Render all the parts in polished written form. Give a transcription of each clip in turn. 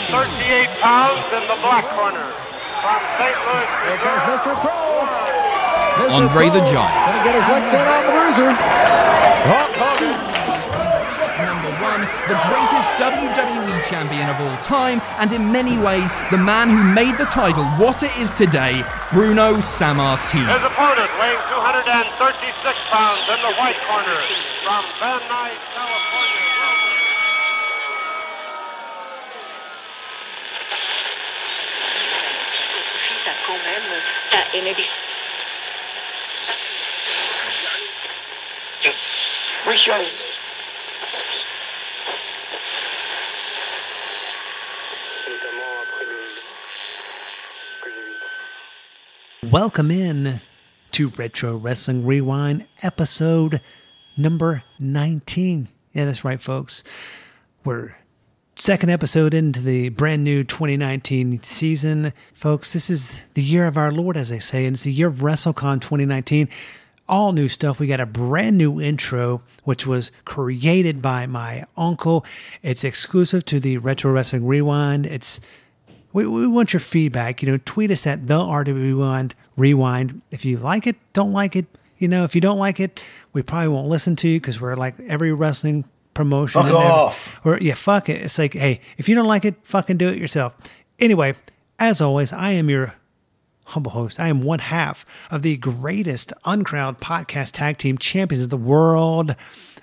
138 pounds in the black corner. From St. Louis, Here comes Mr. Pro. Andre the Giant. Gonna get his legs in on the bruiser. Hulk Hogan. Number one, the greatest WWE champion of all time, and in many ways, the man who made the title what it is today, Bruno Sammartino. his opponent weighing 236 pounds in the white corner. From Van Nuys, California. T'as quand même aimé des... Welcome in to Retro Wrestling Rewind, episode number 19. Yeah, that's right, folks. We're second episode into the brand new 2019 season. Folks, this is the year of our Lord, as they say, and it's the year of WrestleCon 2019. All new stuff. We got a brand new intro, which was created by my uncle. It's exclusive to the Retro Wrestling Rewind. We want your feedback. Tweet us at the RW Rewind. If you like it, don't like it. If you don't like it, we probably won't listen to you because we're like every wrestling promotion. Fuck off. Fuck it. It's like, hey, if you don't like it, fucking do it yourself. Anyway, as always, I am your humble host. I am one half of the greatest uncrowd podcast tag team champions of the world.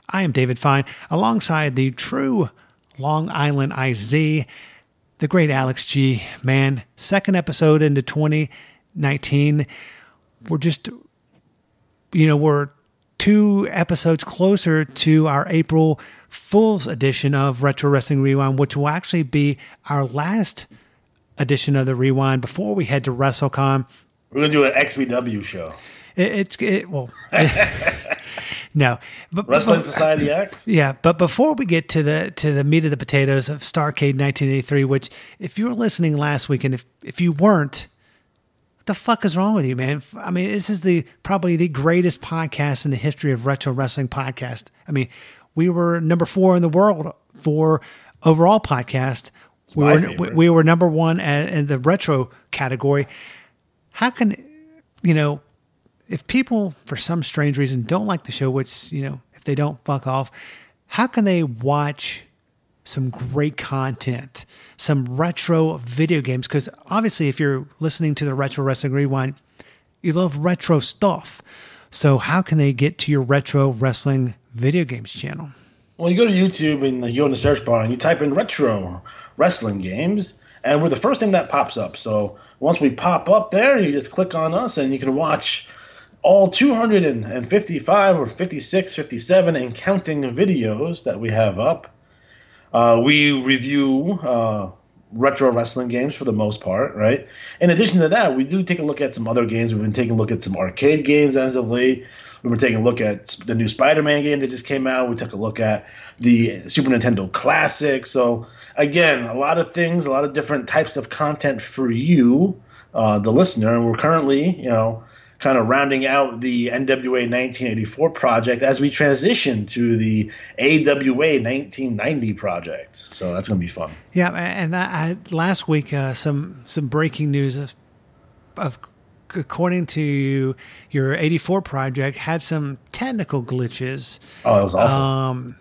I am David Fine, alongside the true Long Island IZ, the great Alex G. Man, second episode into 2019. We're just, we're 2 episodes closer to our April Fool's edition of Retro Wrestling Rewind, which will actually be our last edition of the Rewind before we head to WrestleCon. We're going to do an XPW show. No. Wrestling Society X? Yeah, but before we get to the meat of the potatoes of Starrcade 1983, which if you were listening last week, and if you weren't, what the fuck is wrong with you, man? I mean, this is probably the greatest podcast in the history of retro wrestling podcast. I mean, we were number 4 in the world for overall podcast. We were number 1 in the retro category. How can, if people, for some strange reason, don't like the show, which, if they don't, fuck off, how can they watch some great content, some retro video games? Because obviously, if you're listening to the Retro Wrestling Rewind, you love retro stuff. So how can they get to your Retro Wrestling Video Games channel? Well, you go to YouTube and you go in the search bar and you type in retro wrestling games, and we're the first thing that pops up. So once we pop up there, you just click on us and you can watch all 255 or 56, 57 and counting videos that we have up. We review retro wrestling games for the most part, right? In addition to that, we do take a look at some other games. We've been taking a look at some arcade games as of late. We've been taking a look at the new Spider-Man game that just came out. We took a look at the Super Nintendo Classic. So, again, a lot of things, a lot of different types of content for you, the listener. And we're currently, kind of rounding out the NWA 1984 project as we transition to the AWA 1990 project. So that's going to be fun. Yeah, and last week, some breaking news of according to your 84 project, had some technical glitches. Oh, that was awful.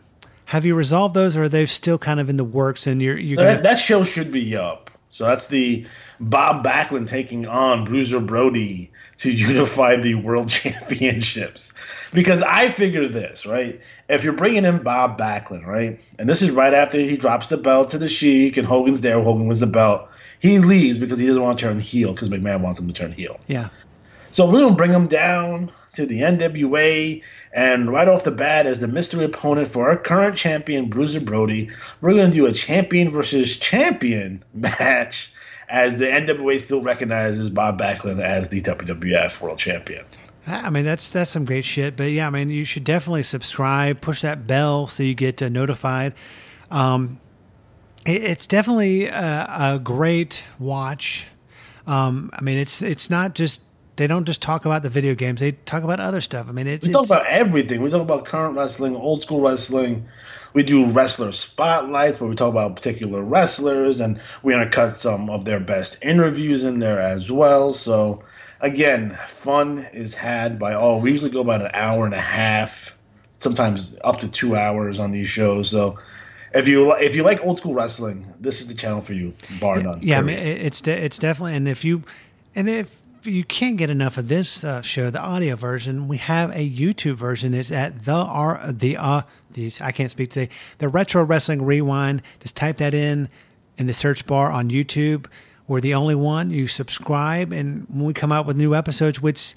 Have you resolved those, or are they still kind of in the works? And you're that show should be up. So that's the Bob Backlund taking on Bruiser Brody to unify the world championships. Because I figure this, right? If you're bringing in Bob Backlund, right? And this is right after he drops the belt to the Sheik and Hogan's there. Hogan wins the belt. He leaves because he doesn't want to turn heel because McMahon wants him to turn heel. Yeah. So we're going to bring him down to the NWA, and right off the bat, as the mystery opponent for our current champion, Bruiser Brody, we're going to do a champion versus champion match, as the NWA still recognizes Bob Backlund as the WWF World Champion. I mean, that's some great shit. But yeah, I mean, you should definitely subscribe, push that bell so you get notified. It's definitely a great watch. I mean, it's not just they don't just talk about the video games. They talk about other stuff. I mean, we talk about everything. We talk about current wrestling, old school wrestling. We do wrestler spotlights where we talk about particular wrestlers, and we undercut some of their best interviews in there as well. So, again, fun is had by all. We usually go about an hour and a half, sometimes up to 2 hours on these shows. So, if you like old school wrestling, this is the channel for you, bar none. Yeah, I mean, it's definitely, and if you can't get enough of this show, the audio version, we have a YouTube version. It's at I can't speak today. The Retro Wrestling Rewind. Just type that in the search bar on YouTube. We're the only one. You subscribe, and when we come out with new episodes, which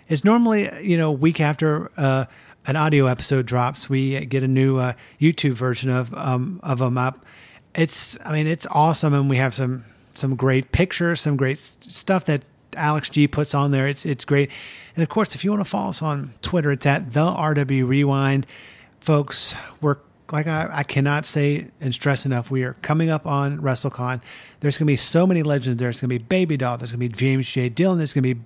is normally a week after an audio episode drops, we get a new YouTube version of them up. It's awesome, and we have some great pictures, some great stuff that Alex G puts on there. It's great. And of course, if you want to follow us on Twitter, it's at the RW Rewind. Folks, we're like I cannot say and stress enough, we are coming up on WrestleCon. There's going to be so many legends there. There's going to be Baby Doll. There's going to be James J. Dillon. There's going to be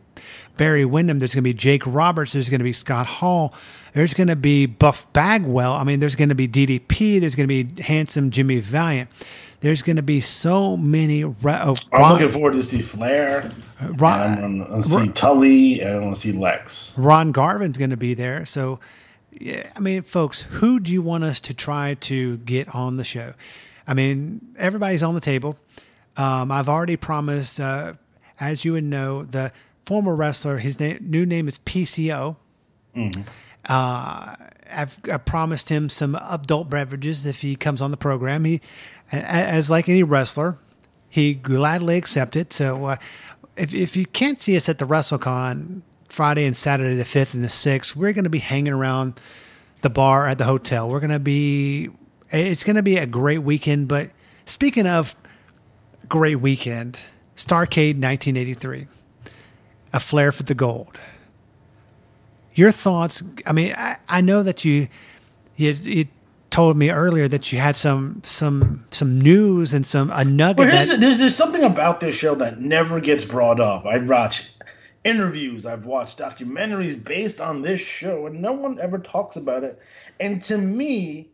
Barry Windham. There's going to be Jake Roberts. There's going to be Scott Hall. There's going to be Buff Bagwell. I mean, there's going to be DDP. There's going to be handsome Jimmy Valiant. There's going to be so many. I'm looking forward to see Flair. I'm going to see Tully, and I'm going to see Lex. Ron Garvin's going to be there. So, yeah, I mean, folks, who do you want us to try to get on the show? I mean, everybody's on the table. I've already promised, as you would know, the former wrestler, his new name is PCO. Mm-hmm. I've promised him some adult beverages if he comes on the program. He, as like any wrestler, he gladly accepted. So if you can't see us at the WrestleCon Friday and Saturday the 5th and the 6th, we're going to be hanging around the bar at the hotel. It's going to be a great weekend. But speaking of great weekend, Starrcade 1983, a Flair for the gold. Your thoughts? I mean, I know that you told me earlier that you had some news and a nugget. Well, there's something about this show that never gets brought up. I watch interviews, I've watched documentaries based on this show, and no one ever talks about it. And to me,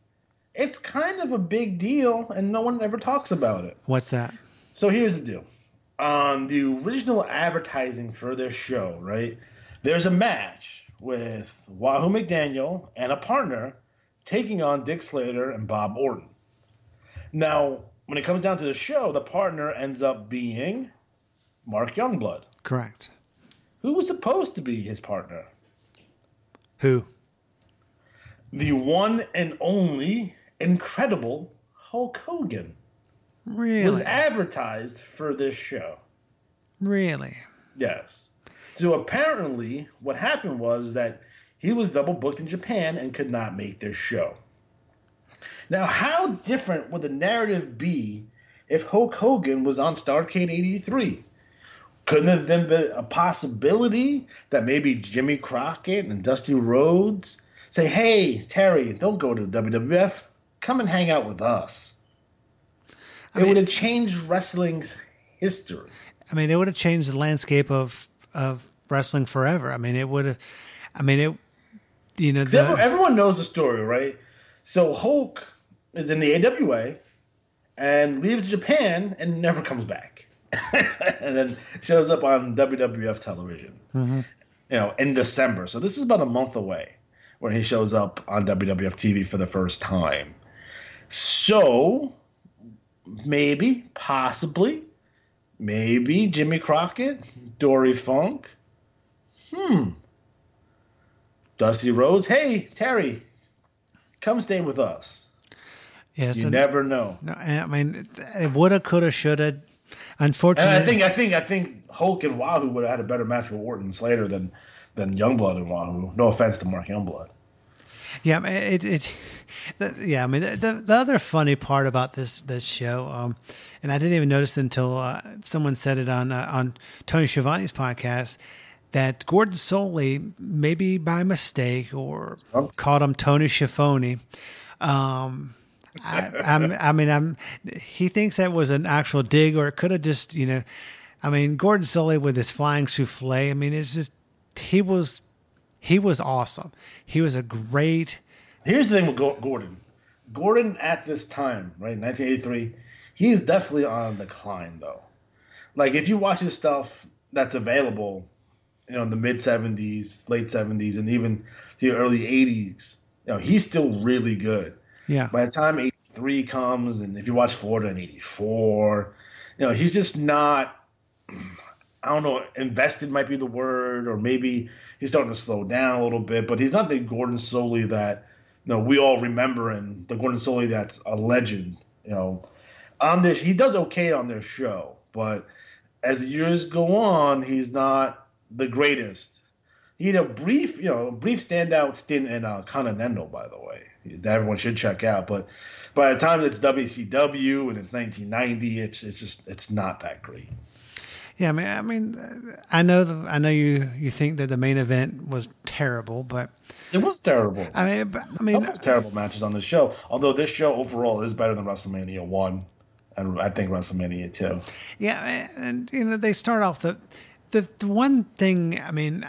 it's kind of a big deal, and no one ever talks about it. What's that? So here's the deal. On the original advertising for this show, right, there's a match with Wahoo McDaniel and a partner taking on Dick Slater and Bob Orton. Now, when it comes down to the show, the partner ends up being Mark Youngblood. Correct. Who was supposed to be his partner? Who? The one and only incredible Hulk Hogan. Really? Was advertised for this show. Really? Yes. So apparently what happened was that he was double booked in Japan and could not make this show. Now, how different would the narrative be if Hulk Hogan was on Starrcade 83? Couldn't it have then been a possibility that maybe Jimmy Crockett and Dusty Rhodes say, hey, Terry, don't go to WWF. Come and hang out with us. It would have changed wrestling's history. I mean, it would have changed the landscape of wrestling forever. I mean, it would have. I mean, it. You know, everyone knows the story, right? So Hulk is in the AWA and leaves Japan and never comes back, and then shows up on WWF television. Mm-hmm. In December. So this is about a month away when he shows up on WWF TV for the first time. So maybe, possibly, maybe Jimmy Crockett, Dory Funk. Dusty Rhodes, hey, Terry, come stay with us. Yes, you never know. No, I mean, it woulda, coulda, shoulda. Unfortunately, and I think Hulk and Wahoo would have had a better match with Orton and Slater than Youngblood and Wahoo. No offense to Mark Youngblood. Yeah, yeah. I mean, the other funny part about this show, and I didn't even notice until someone said it on Tony Schiavone's podcast, that Gordon Soley, maybe by mistake or called him Tony Schiavone. He thinks that was an actual dig, or it could have just, I mean, Gordon Solie with his flying souffle. I mean, it's just he was awesome. He was a great. Here's the thing with Gordon. Gordon at this time, right, 1983, he is definitely on decline though. Like if you watch his stuff that's available, in the mid 70s, late 70s, and even the early 80s, he's still really good. Yeah. By the time 83 comes, and if you watch Florida in 84, he's just not. I don't know, invested might be the word, or maybe he's starting to slow down a little bit, but he's not the Gordon Solie that we all remember, and the Gordon Solie that's a legend. On this, he does okay on their show, but as the years go on, he's not the greatest. He had a brief standout stint in Continental, by the way, that everyone should check out. But by the time it's WCW and it's 1990, it's not that great. Yeah, I mean, I know you think that the main event was terrible, but it was terrible. I mean, terrible matches on the show. Although this show overall is better than WrestleMania 1, and I think WrestleMania 2. Yeah, and they start off the one thing. I mean,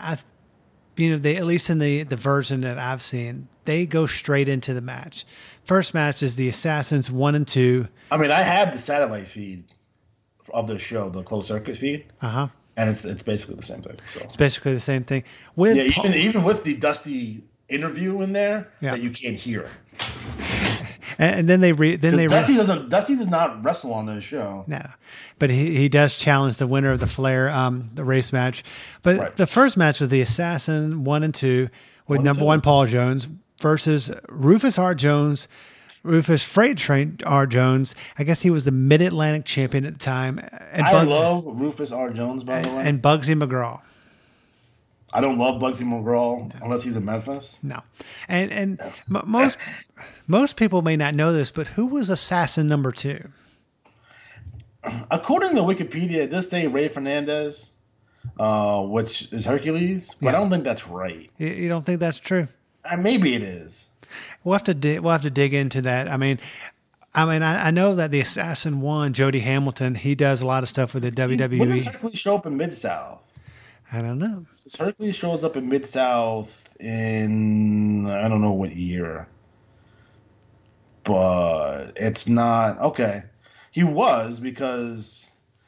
they at least in the version that I've seen, they go straight into the match. First match is the Assassins 1 and 2. I mean, I have the satellite feed of the show, the closed circuit feed, and it's basically the same thing. So it's basically the same thing. Even with the Dusty interview in there, that you can't hear. And then Dusty does not wrestle on this show. No, but he does challenge the winner of the Flair the race match. But the first match was the Assassin 1 and 2 with number 1 Paul Jones versus Rufus Freight Train R. Jones. I guess he was the Mid-Atlantic champion at the time. And I love Rufus R. Jones, by the way. And Bugsy McGraw. I don't love Bugsy McGraw unless he's in Memphis. No. And most people may not know this, but who was Assassin number 2? According to Wikipedia, it does say Ray Fernandez, which is Hercules, but I don't think that's right. You don't think that's true? Maybe it is. We'll have to dig into that. I mean, I know that the Assassin 1, Jody Hamilton, he does a lot of stuff with the WWE. When does Hercules show up in Mid-South? I don't know. Hercules shows up in Mid-South in, I don't know what year. But it's not, okay. He was, because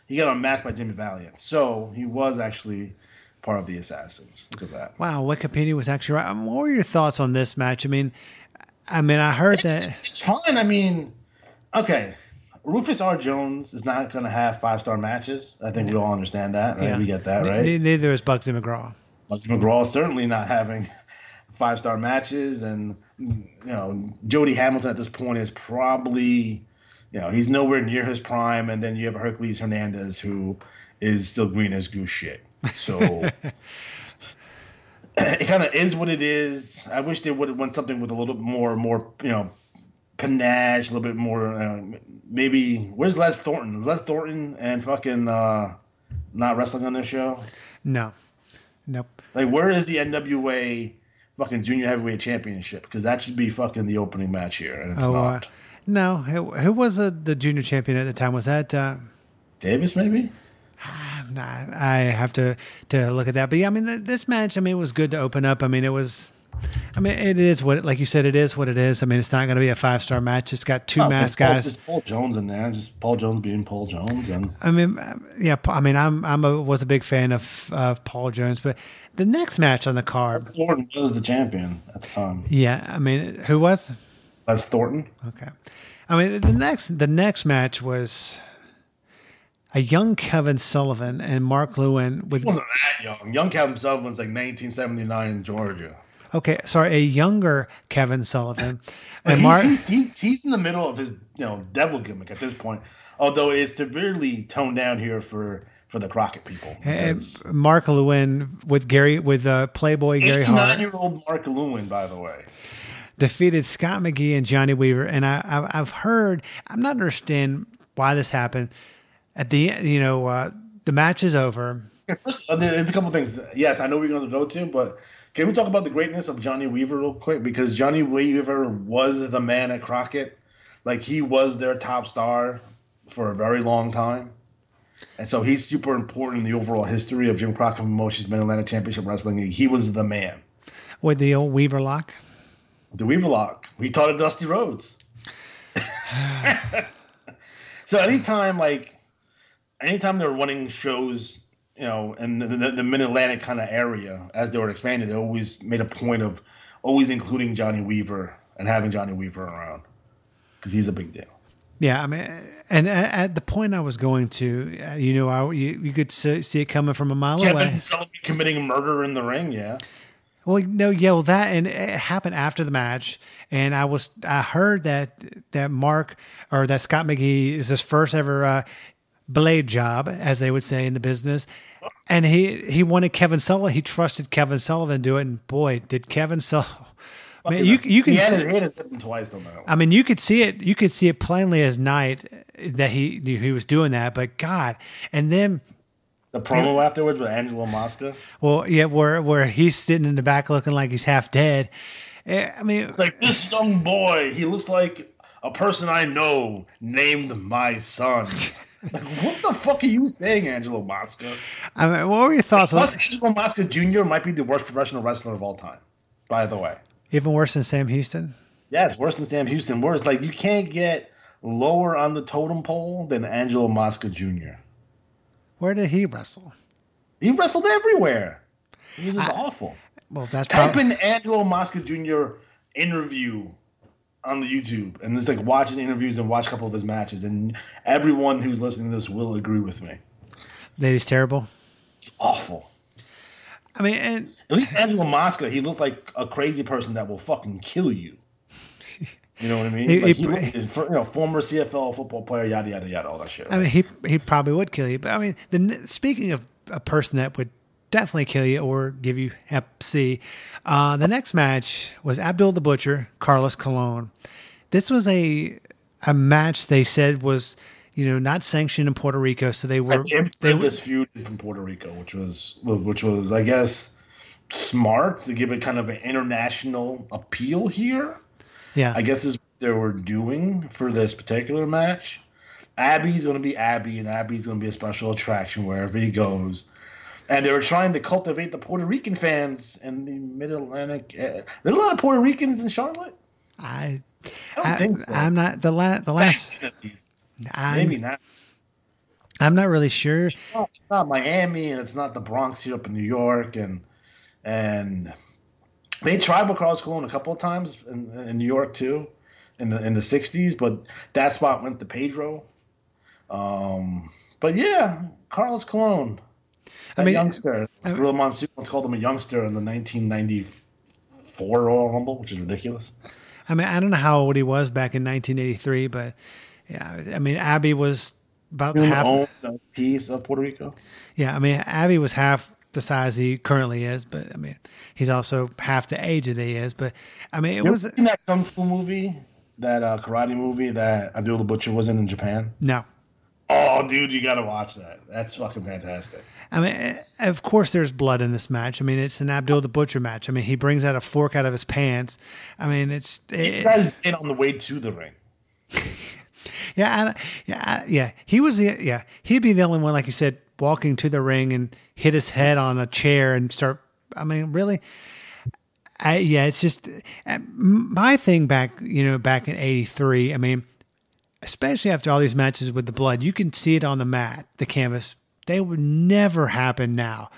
he got unmasked by Jimmy Valiant. So he was actually part of the Assassins. Look at that. Wow, Wikipedia was actually right. What were your thoughts on this match? I mean, I heard that it's fine. I mean, okay, Rufus R. Jones is not going to have 5-star matches. I think we all understand that, right? Yeah. We get that, right? Neither is Bugsy McGraw. Bugsy McGraw is certainly not having 5-star matches, and Jody Hamilton at this point is probably, he's nowhere near his prime. And then you have Hercules Hernandez, who is still green as goose shit. So it kind of is what it is. I wish they would have won something with a little more, panache, a little bit more. Maybe where's Les Thornton? Is Les Thornton and fucking not wrestling on this show? No, nope. Like, where is the NWA fucking Junior Heavyweight Championship? Because that should be fucking the opening match here, and it's not. No, who was the junior champion at the time? Was that Davis? Maybe. Nah, I have to look at that. But yeah, I mean, this match, it was good to open up. It is like you said, it is what it is. It's not going to be a 5-star match. It's got two masked guys. There's Paul Jones in there, just Paul Jones being Paul Jones. And was a big fan of Paul Jones, but the next match on the card, Les Thornton was the champion at the time. Yeah, who was? Les Thornton. Okay, the next match was a young Kevin Sullivan and Mark Lewin. He wasn't that young. Young Kevin Sullivan's like 1979 in Georgia. Okay, sorry, a younger Kevin Sullivan. And he's in the middle of his devil gimmick at this point, although it's severely toned down here for the Crockett people. And Mark Lewin with Playboy Gary Hart. 89-year-old Mark Lewin, by the way, defeated Scott McGee and Johnny Weaver. And I've heard, I'm not understanding why this happened. At the the match is over. First, there's a couple things. Yes, I know we're going to go to, but can we talk about the greatness of Johnny Weaver real quick? Because Johnny Weaver was the man at Crockett. Like, he was their top star for a very long time. And so he's super important in the overall history of Jim Crockett Promotions Mid-Atlantic Championship Wrestling. He was the man. With the old Weaver lock? The Weaver lock. He taught it Dusty Rhodes. So anytime they're running shows, in the Mid-Atlantic kind of area, as they were expanding, they always made a point of always including Johnny Weaver and having Johnny Weaver around because he's a big deal. Yeah, I mean, and at the point I was going to, you could see it coming from a mile away. Kevin Sullivan committing murder in the ring, yeah. Well, no, yeah, well, that, and it happened after the match, and I heard that Mark, or that Scott McGee is his first ever blade job, as they would say in the business, and he wanted Kevin Sullivan. He trusted Kevin Sullivan to do it, and boy, did Kevin Sullivan. Man, you can he had to hit him twice on that. I mean, you could see it. You could see it plainly as night that he was doing that. But God, and then the promo afterwards with Angelo Mosca. Well, yeah, where he's sitting in the back looking like he's half dead. I mean, it's like this young boy. He looks like a person I know named my son. Like, what the fuck are you saying, Angelo Mosca? I mean, what were your thoughts on Angelo Mosca Jr. might be the worst professional wrestler of all time, by the way. Even worse than Sam Houston? Yeah, it's worse than Sam Houston. Worse, like you can't get lower on the totem pole than Angelo Mosca Jr. Where did he wrestle? He wrestled everywhere. He was just awful. Well, that's type in Angelo Mosca Jr. interview on the YouTube and just like watch his interviews and watch a couple of his matches, and everyone who's listening to this will agree with me. That he's terrible. It's awful. I mean, and at least Angelo Mosca, he looked like a crazy person that will fucking kill you. You know what I mean? Former CFL football player, yada yada yada, all that shit. I mean, he probably would kill you. But I mean, speaking of a person that would definitely kill you or give you Hep C, the next match was Abdul the Butcher, Carlos Colon. This was a match they said was not sanctioned in Puerto Rico, so they were this feud from Puerto Rico, which was I guess smart to give it kind of an international appeal here. Yeah, I guess is what they were doing for this particular match. Abby's going to be Abby, and Abby's going to be a special attraction wherever he goes. And they were trying to cultivate the Puerto Rican fans in the Mid-Atlantic. There are a lot of Puerto Ricans in Charlotte. I don't think so. I'm not the last. Maybe not. I'm not really sure. It's not Miami, and it's not the Bronx here up in New York, and they tried with Carlos Colon a couple of times in New York too, in the 60s, but that spot went to Pedro. But yeah, Carlos Colon, youngster. Real Monsoon once called him a youngster in the 1994 Royal Rumble, which is ridiculous. I mean, I don't know how old he was back in 1983, but yeah, I mean, Abby was about half a piece of Puerto Rico. Yeah, I mean, Abby was half the size he currently is, but I mean, he's also half the age that he is. But I mean, you ever seen that kung fu movie, that karate movie that Abdul the Butcher was in Japan? No. Oh, dude, you got to watch that. That's fucking fantastic. I mean, of course, there's blood in this match. I mean, it's an Abdul the Butcher match. I mean, he brings out a fork out of his pants. I mean, this guy's been on the way to the ring. Yeah. He was he'd be the only one, like you said, walking to the ring and hit his head on a chair and start. I mean, really. It's just my thing back in '83. I mean, especially after all these matches with the blood, you can see it on the mat, the canvas. They would never happen now.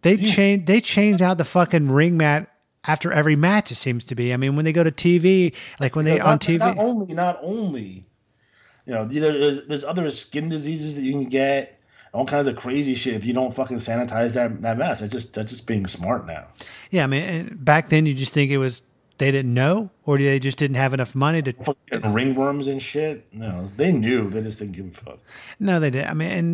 They change out the fucking ring mat after every match. It seems to be. I mean, when they go to TV, like when on TV, not only, there's other skin diseases that you can get, all kinds of crazy shit if you don't fucking sanitize that mess. That's just being smart now. Yeah, I mean, back then you just think it was they didn't know, or they just didn't have enough money to ringworms and shit. No, they knew. They just didn't give a fuck. No, they did. I mean,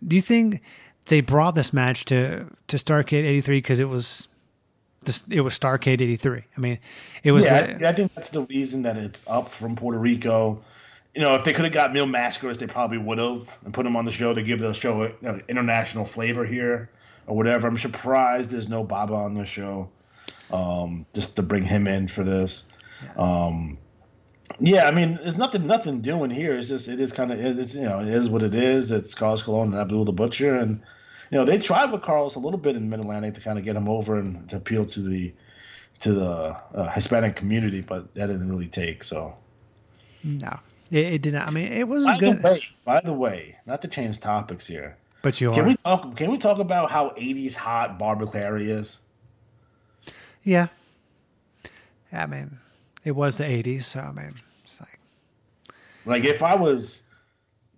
do you think they brought this match to Starrcade '83 because it was Starrcade '83? I mean, it was. Yeah, I think that's the reason that it's up from Puerto Rico. If they could have got Mil Mascaras, they probably would have and put him on the show to give the show international flavor here or whatever. I'm surprised there's no Baba on the show. Just to bring him in for this. Yeah, I mean, there's nothing doing here. It's just it is kind of it's it is what it is. It's Carlos Colon and Abdul the Butcher, and they tried with Carlos a little bit in Mid Atlantic to kind of get him over and to appeal to the Hispanic community, but that didn't really take. So No, it did not. I mean, it was By the way, not to change topics here, but you can are. Can we talk about how 80s hot Barbara Clary is? Yeah. I mean, it was the 80s, so I mean, it's like if I was,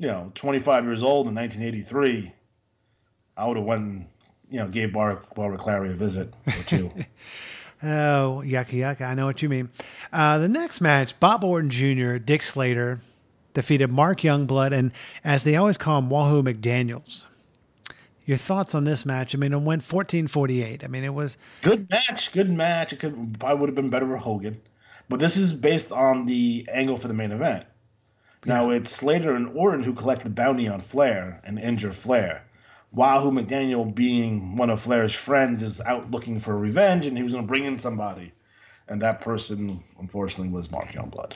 25 years old in 1983, I would have went, gave Barbara Clary a visit or two. Oh, yucky. I know what you mean. The next match, Bob Orton Jr., Dick Slater defeated Mark Youngblood and, as they always call him, Wahoo McDaniels. Your thoughts on this match? I mean, it went 14-48. I mean, it was... Good match. It probably would have been better for Hogan. But this is based on the angle for the main event. Now, it's Slater and Orton who collect the bounty on Flair and injure Flair. Wahoo McDaniel, being one of Flair's friends, is out looking for revenge, and he was going to bring in somebody. And that person, unfortunately, was Mark Youngblood.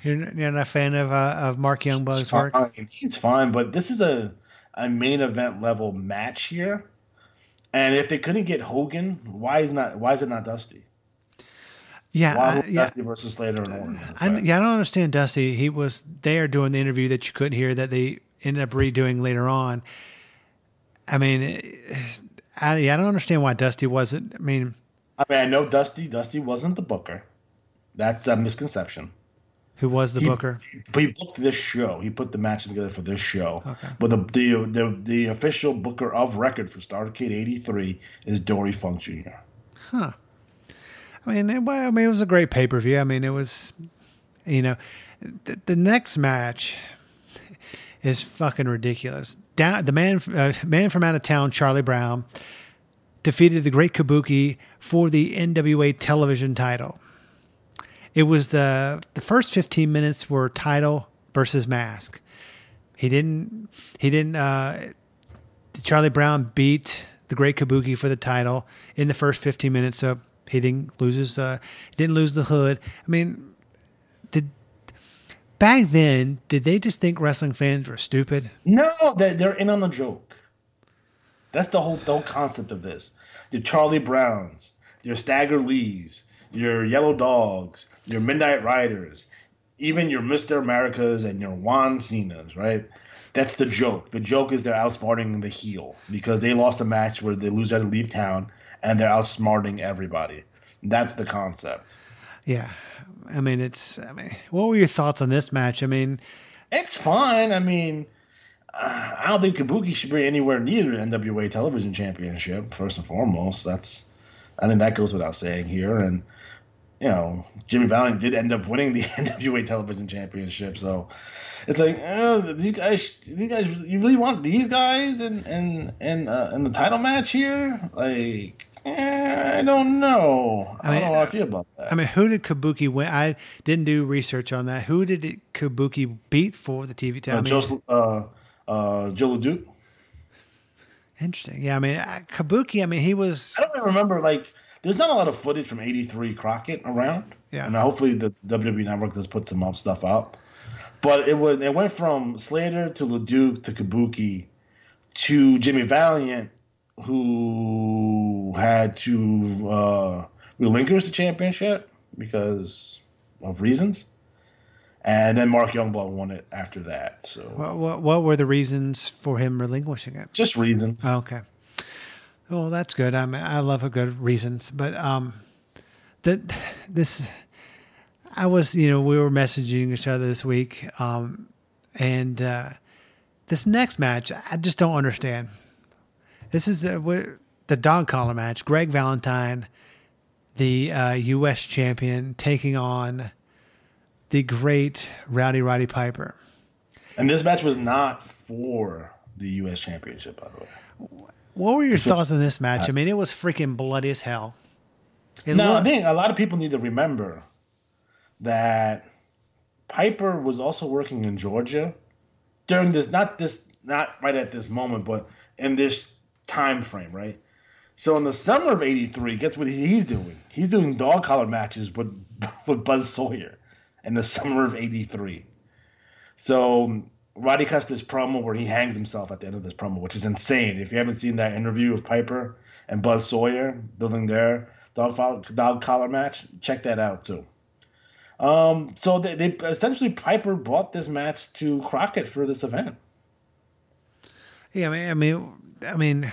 You're not a fan of Mark Youngblood's work? He's fine, but this is a main event level match here. And if they couldn't get Hogan, why is it not Dusty? Yeah, Dusty versus Slater and Orton. I don't understand Dusty. He was there doing the interview that you couldn't hear that they ended up redoing later on. I mean, I don't understand why Dusty wasn't. I mean, I know Dusty. Dusty wasn't the booker. That's a misconception. Who was the booker? But he booked this show. He put the matches together for this show. Okay. But the official booker of record for Starrcade '83 is Dory Funk Jr. Huh. I mean, it was a great pay-per-view. I mean, it was, the next match is fucking ridiculous. The man from out of town, Charlie Brown, defeated the Great Kabuki for the NWA television title. It was the first 15 minutes were title versus mask. Charlie Brown beat the Great Kabuki for the title in the first 15 minutes, so he didn't lose the hood. I mean, back then, did they just think wrestling fans were stupid? No, they're in on the joke. That's the whole concept of this. Your Charlie Browns, your Stagger Lees, your Yellow Dogs, your Midnight Riders, even your Mr. Americas and your Juan Cenas, right? That's the joke. The joke is they're outsmarting the heel because they lost a match where they lose had to leave town and they're outsmarting everybody. That's the concept. Yeah. I mean, what were your thoughts on this match? I mean, it's fine. I mean, I don't think Kabuki should be anywhere near the NWA Television Championship, first and foremost. I think that goes without saying here. And, Jimmy Valiant did end up winning the NWA Television Championship. So it's like, these guys, you really want these guys in the title match here? Like, I don't know. I don't know how I feel about that. I mean, who did Kabuki win? I didn't do research on that. Who did Kabuki beat for the TV title? Joe LeDuc. Interesting. Yeah, I mean, Kabuki, I mean, he was... I don't even remember, there's not a lot of footage from 83 Crockett around. Yeah. And hopefully the WWE Network does put some stuff out. But it went from Slater to LeDuc to Kabuki to Jimmy Valiant, who had to relinquish the championship because of reasons. And then Mark Youngblood won it after that. So, what were the reasons for him relinquishing it? Just reasons. Oh, okay. Well, that's good. I mean, I love a good reasons, but we were messaging each other this week, and this next match, I just don't understand. This is the dog collar match. Greg Valentine, the U.S. champion, taking on the great Roddy Piper. And this match was not for the U.S. Championship, by the way. What were your thoughts on this match? I mean, it was freaking bloody as hell. I think a lot of people need to remember that Piper was also working in Georgia during not right at this moment, but in this time frame, right? So in the summer of '83, guess what he's doing? He's doing dog collar matches with Buzz Sawyer in the summer of '83. So Roddy cuts this promo where he hangs himself at the end of this promo, which is insane. If you haven't seen that interview with Piper and Buzz Sawyer building their dog collar match, check that out too. So they essentially, Piper brought this match to Crockett for this event. Yeah, I mean,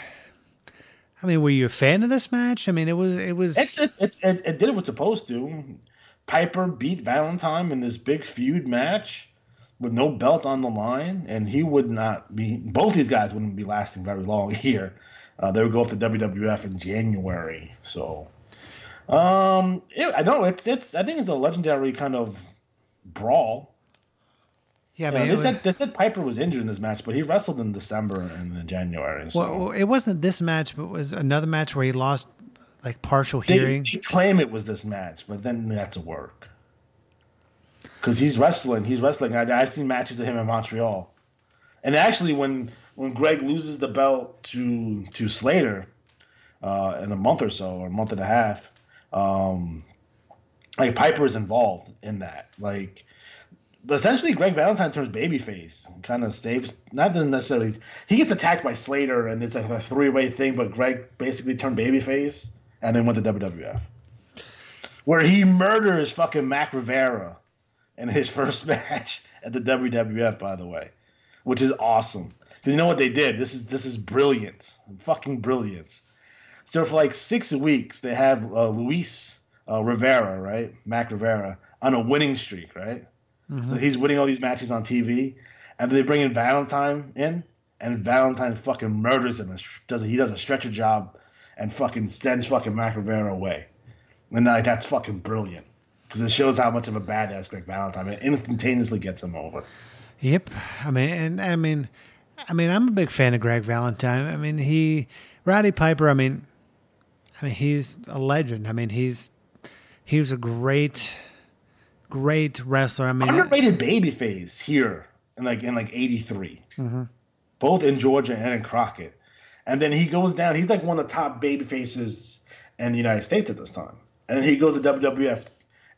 were you a fan of this match? I mean, it was. It did what it was supposed to. Piper beat Valentine in this big feud match with no belt on the line, and he would not be. Both these guys wouldn't be lasting very long here. They would go up to WWF in January. So, I know it's. I think it's a legendary kind of brawl. Yeah, man. They said Piper was injured in this match, but he wrestled in December and in January. So. Well, it wasn't this match, but it was another match where he lost like partial hearing. They claim it was this match, but then that's a work. Because he's wrestling. I've seen matches of him in Montreal. And actually, when Greg loses the belt to Slater in a month or so, or a month and a half, like Piper is involved in that. Like, but essentially, Greg Valentine turns babyface and kind of saves. Not necessarily. He gets attacked by Slater, and it's like a three-way thing. But Greg basically turned babyface and then went to WWF, where he murders fucking Mac Rivera in his first match at the WWF, by the way, which is awesome. Because you know what they did? This is brilliance, fucking brilliance. So for like 6 weeks, they have Luis Rivera, right, Mac Rivera, on a winning streak, right. Mm-hmm. So he's winning all these matches on TV, and they bring in Valentine in, and Valentine fucking murders him. He does a stretcher job, and fucking sends fucking Mac Rivera away. And like that's fucking brilliant. Because it shows how much of a badass Greg Valentine is. It instantaneously gets him over. Yep. I'm a big fan of Greg Valentine. I mean, Roddy Piper. I mean, he's a legend. I mean, he was a great wrestler. I mean, underrated babyface here in like '83, mm-hmm. both in Georgia and in Crockett. And then he goes down. He's like one of the top babyfaces in the United States at this time. And he goes to WWF.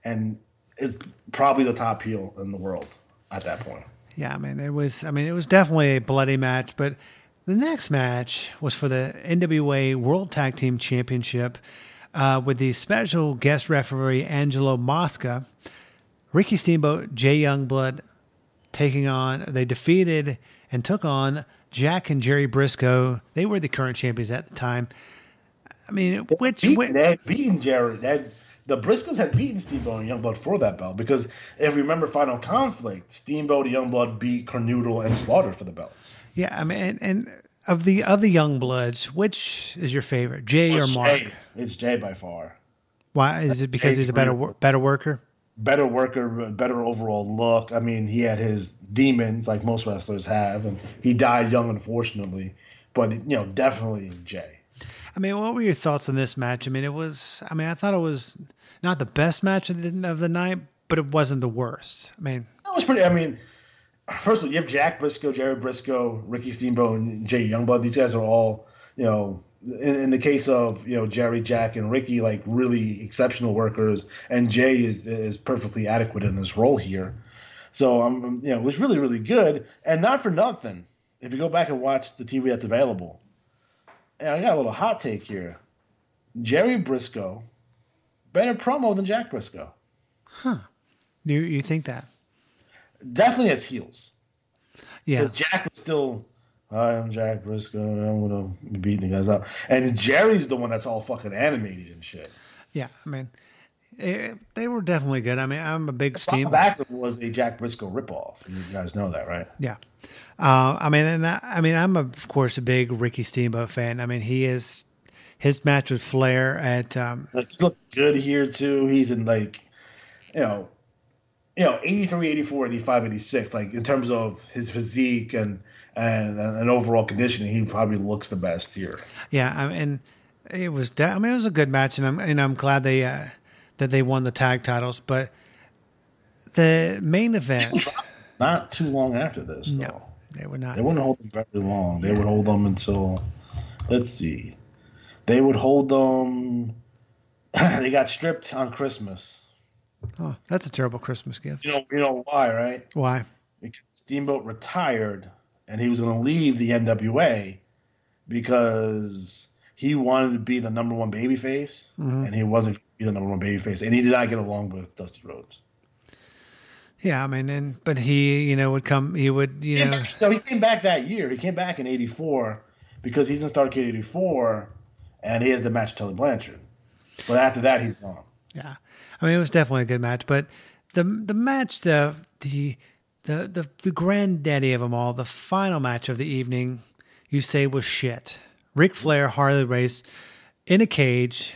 And is probably the top heel in the world at that point. Yeah, it was definitely a bloody match. But the next match was for the NWA World Tag Team Championship with the special guest referee Angelo Mosca, Ricky Steamboat, Jay Youngblood they defeated and took on Jack and Jerry Briscoe. They were the current champions at the time. I mean, they had beaten Jerry. The Briscoes had beaten Steamboat and Youngblood for that belt because if you remember Final Conflict, Steamboat and Youngblood beat Cornudo and Slaughter for the belts. Yeah, I mean, and of the Youngbloods, which is your favorite, Jay or Mark? Jay. It's Jay by far. Why is it? Because he's a better worker? Better worker, better overall look. I mean, he had his demons like most wrestlers have, and he died young, unfortunately. But definitely Jay. I mean, what were your thoughts on this match? I mean, I thought it was not the best match of the night, but it wasn't the worst. I mean, it was pretty. I mean, first of all, you have Jack Briscoe, Jerry Briscoe, Ricky Steamboat, and Jay Youngblood. These guys are all, in the case of Jerry, Jack, and Ricky, like really exceptional workers, and Jay is perfectly adequate in his role here. So it was really, really good, and not for nothing. If you go back and watch the TV that's available. Yeah, I got a little hot take here. Jerry Briscoe, better promo than Jack Briscoe. Huh. You think that? Definitely as heels. Yeah. Because Jack was still, hi, I'm Jack Briscoe. I'm going to beat the guys up. And Jerry's the one that's all fucking animated and shit. Yeah, I mean, they were definitely good. I mean, I'm a big Steamboat. Backlund was a Jack Briscoe ripoff. You guys know that, right? Yeah. I'm of course a big Ricky Steamboat fan. I mean, his match with Flair at he's looking good here too. He's in 83, 84, 85, 86. Like in terms of his physique and overall conditioning, he probably looks the best here. Yeah, and it was it was a good match, and I'm glad that they won the tag titles. But the main event, not too long after this, though. No. They would not. They wouldn't hold them very long. They would hold them until, let's see. They would hold them. They got stripped on Christmas. Oh, that's a terrible Christmas gift. You know why, right? Why? Because Steamboat retired and he was going to leave the NWA because he wanted to be the number one babyface, and he wasn't going to be the number one babyface, and he did not get along with Dusty Rhodes. Yeah, I mean, but he, would come. He would, So he came back that year. He came back in '84 because he's in Starrcade '84, and he has the match with Tully Blanchard. But after that, he's gone. Yeah, I mean, it was definitely a good match, but the match, the granddaddy of them all, the final match of the evening, you say was shit. Ric Flair, Harley Race, in a cage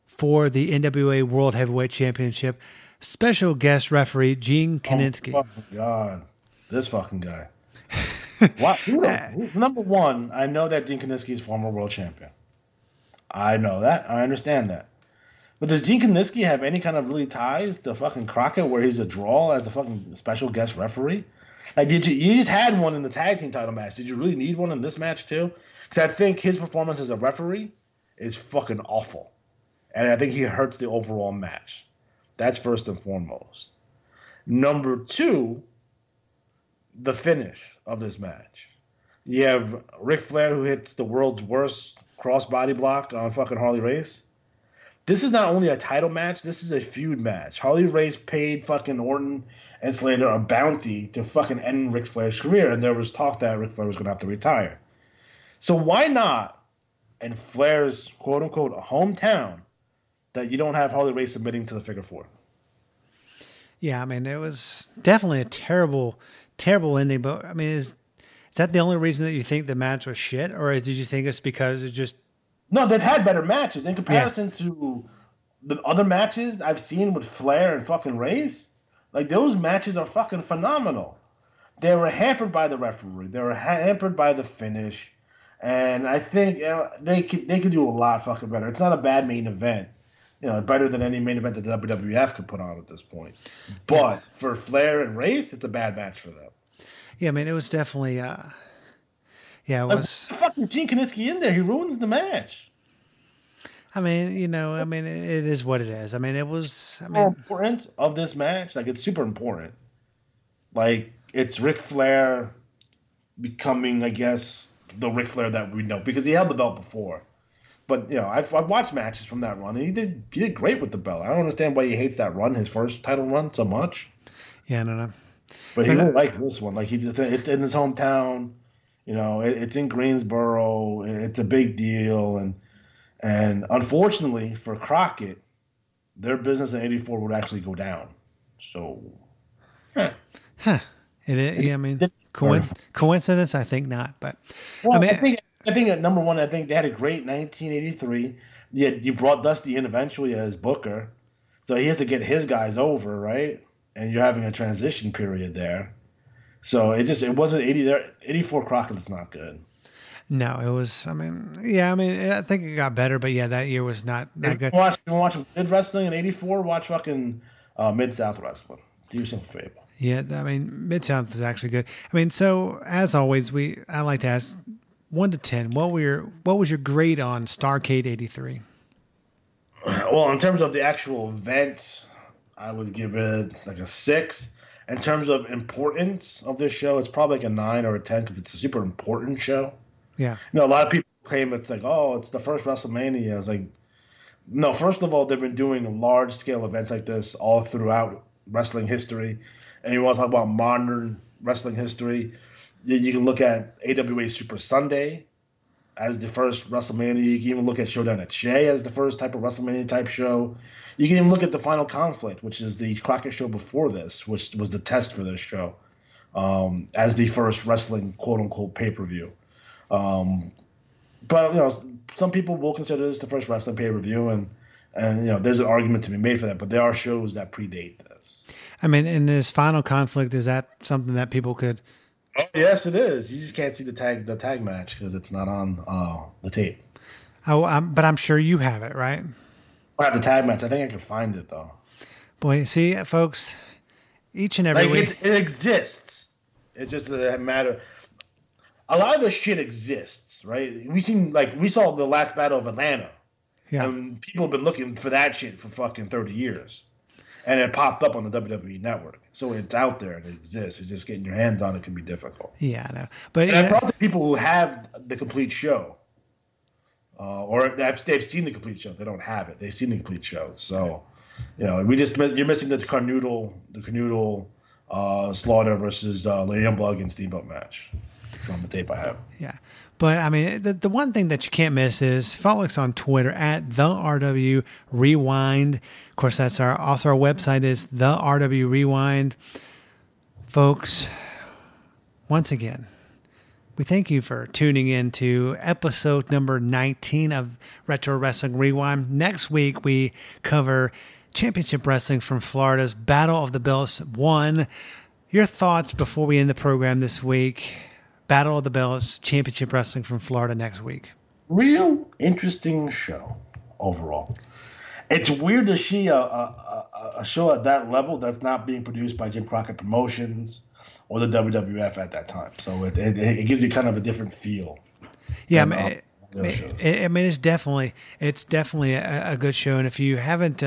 for the NWA World Heavyweight Championship. Special guest referee Gene Kiniski. Oh my God, this fucking guy. Number one, I know that Gene Kiniski is former world champion. I know that. I understand that. But does Gene Kiniski have any kind of really ties to fucking Crockett where he's a draw as a fucking special guest referee? Like, you just had one in the tag team title match. Did you really need one in this match too? Because I think his performance as a referee is fucking awful. And I think he hurts the overall match. That's first and foremost. Number two, the finish of this match. You have Ric Flair who hits the world's worst crossbody block on fucking Harley Race. This is not only a title match, this is a feud match. Harley Race paid fucking Orton and Slater a bounty to fucking end Ric Flair's career, and there was talk that Ric Flair was going to have to retire. So why not, in Flair's quote-unquote hometown, that you don't have Harley Race submitting to the figure four? Yeah, I mean, it was definitely a terrible, terrible ending. But, I mean, is that the only reason that you think the match was shit? Or did you think it's because it's just... No, they've had better matches. In comparison to the other matches I've seen with Flair and fucking Race, like, those matches are fucking phenomenal. They were hampered by the referee. They were hampered by the finish. And I think they could do a lot fucking better. It's not a bad main event. Better than any main event that the WWF could put on at this point. But for Flair and Race, it's a bad match for them. Yeah, I mean, it was definitely... it was... Fucking Gene Kiniski in there. He ruins the match. I mean, it is what it is. I mean, it was... Important of this match, like, it's super important. Like, it's Ric Flair becoming, I guess, the Ric Flair that we know. Because he held the belt before. But, I've watched matches from that run, and he did great with the belt. I don't understand why he hates that run, his first title run, so much. Yeah, I don't know. But he really likes this one. Like, it's in his hometown. It's in Greensboro. It's a big deal. And unfortunately for Crockett, their business in '84 would actually go down. So, coincidence? I think not. But, well, I think at number one, I think they had a great 1983. You brought Dusty in eventually as Booker. So he has to get his guys over, right? And you're having a transition period there. So it wasn't 84 Crockett. It's not good. No, it was. I think it got better, but yeah, that year was not good. Watch Mid Wrestling in '84. Watch fucking Mid South Wrestling. Do yourself a favor. Yeah, I mean, Mid South is actually good. I mean, so as always, I like to ask 1 to 10. What was your grade on Starrcade '83? Well, in terms of the actual event, I would give it like a 6. In terms of importance of this show, it's probably like a 9 or a 10 because it's a super important show. Yeah. A lot of people claim it's like, oh, it's the first WrestleMania. It's like, no, first of all, they've been doing large-scale events like this all throughout wrestling history. And you want to talk about modern wrestling history, you can look at AWA Super Sunday as the first WrestleMania. You can even look at Showdown at Shea as the first type of WrestleMania type show. You can even look at the Final Conflict, which is the Crockett show before this, which was the test for this show, as the first wrestling quote-unquote pay-per-view. But some people will consider this the first wrestling pay-per-view, and there's an argument to be made for that. But there are shows that predate this. I mean, in this Final Conflict, is that something that people could? Oh, yes, it is. You just can't see the tag match because it's not on the tape. Oh, but I'm sure you have it, right? I have the tag match. I think I can find it though. Boy, see, folks, each and every week it exists. It's just a matter. A lot of this shit exists, right? We saw the last battle of Atlanta. Yeah. And people have been looking for that shit for fucking 30 years. and it popped up on the WWE Network. So it's out there and it exists. It's just getting your hands on it can be difficult. Yeah, I know. But and I thought the people who have the complete show, or they've seen the complete show, they don't have it. They've seen the complete show. So, you're missing the Canoodle Slaughter versus Young Blood and Steamboat match from the tape I have. Yeah. But, I mean, the one thing that you can't miss is follow us on Twitter at the RW Rewind. Of course, that's our website is the RW Rewind. Folks, once again, we thank you for tuning in to episode number 19 of Retro Wrestling Rewind. Next week, we cover Championship Wrestling from Florida's Battle of the Belts 1. Your thoughts before we end the program this week. Battle of the Belts, Championship Wrestling from Florida next week. Real interesting show overall. It's weird to see a show at that level that's not being produced by Jim Crockett Promotions or the WWF at that time. So it gives you kind of a different feel. Yeah, it's definitely a good show. And if you haven't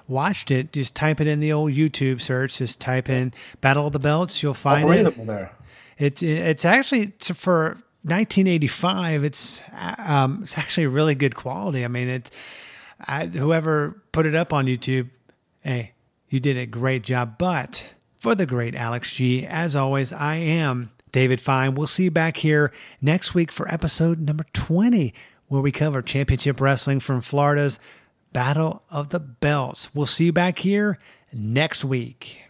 watched it, just type it in the old YouTube search. Just type in Battle of the Belts. You'll find it. There. It's actually for 1985. It's actually really good quality. I mean, whoever put it up on YouTube, hey, you did a great job. But for the great Alex G, as always, I am David Fine. We'll see you back here next week for episode number 20, where we cover Championship Wrestling from Florida's Battle of the Belts. We'll see you back here next week.